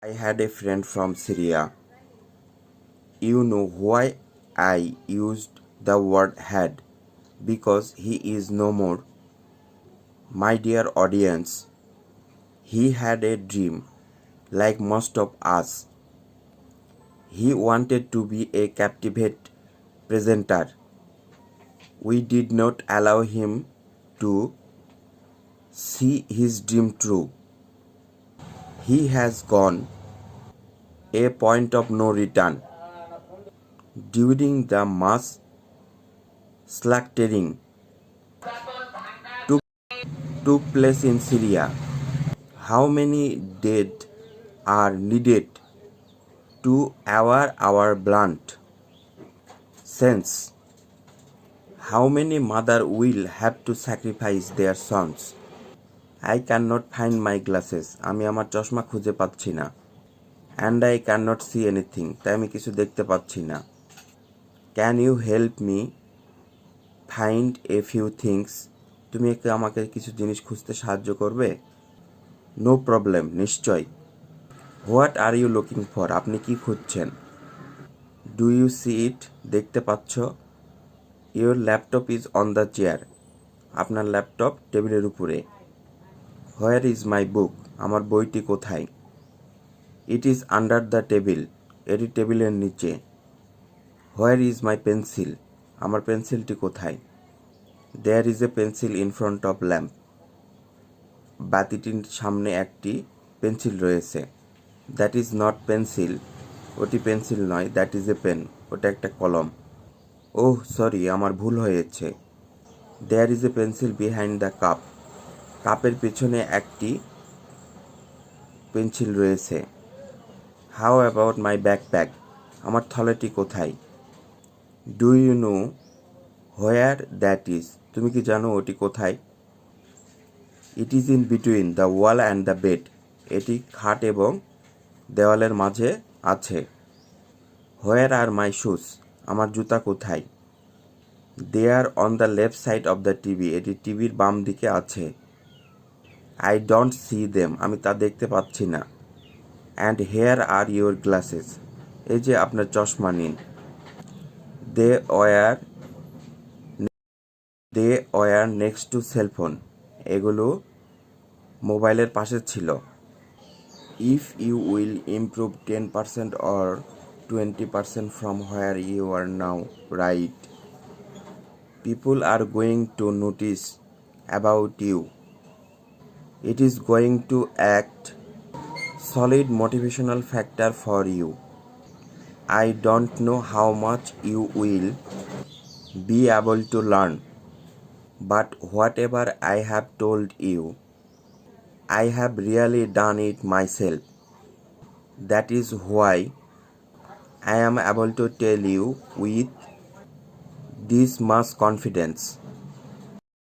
I had a friend from Syria. You know why I used the word had? Because he is no more. My dear audience, he had a dream, like most of us. He wanted to be a captivate presenter. We did not allow him to see his dream true. He has gone a point of no return. During the mass slaughtering took, took place in Syria, how many dead are needed to air our blunt sense? How many mothers will have to sacrifice their sons? I cannot find my glasses. আমি আমার চশমা খুঁজে পাচ্ছি না। And I cannot see anything. তাই আমি কিছু দেখতে পাচ্ছি না। Can you help me find a few things? তুমি কি আমাকে কিছু জিনিস খুঁজতে সাহায্য করবে? No problem, নিশ্চয়। What are you looking for? আপনি কি খুঁজছেন? Do you see it? দেখতে পাচ্ছ? Your laptop is on the chair. আপনার ল্যাপটপ টেবিলের উপরে। Where is my book? আমার বইটি কোথায়? It is under the table. এটি টেবিলের নিচে। Where is my pencil? আমার পেন্সিলটি কোথায়? There is a pencil in front of lamp. বাতিটির সামনে একটি পেন্সিল রয়েছে। That is not pencil. ওটি পেন্সিল নয়। That is a pen. ওটা একটা কলম। ওহ সরি, আমার ভুল হয়েছে। There is a pencil behind the cup. কাপের পেছনে একটি পেন্সিল রয়েছে। How about my backpack? আমার থলেটি কোথায়? Do you know where that is? তুমি কি জানো ওটি কোথায়? It is in between the wall and the bed. এটি খাট এবং দেওয়ালের মাঝে আছে। Where are my shoes? আমার জুতা কোথায়? They are on the left side of the TV. এটি টিভির বাম দিকে আছে। I don't see them. আমি তা দেখতে পাচ্ছি না। And here are your glasses. এই যে আপনার চশমা নিন। They were next to cell phone. এগুলো মোবাইলের পাশে ছিল। If you will improve 10% or 20% from where you are now, right? People are going to notice about you. It is going to act solid motivational factor for you. I don't know how much you will be able to learn, but whatever I have told you, I have really done it myself. That is why I am able to tell you with this much confidence.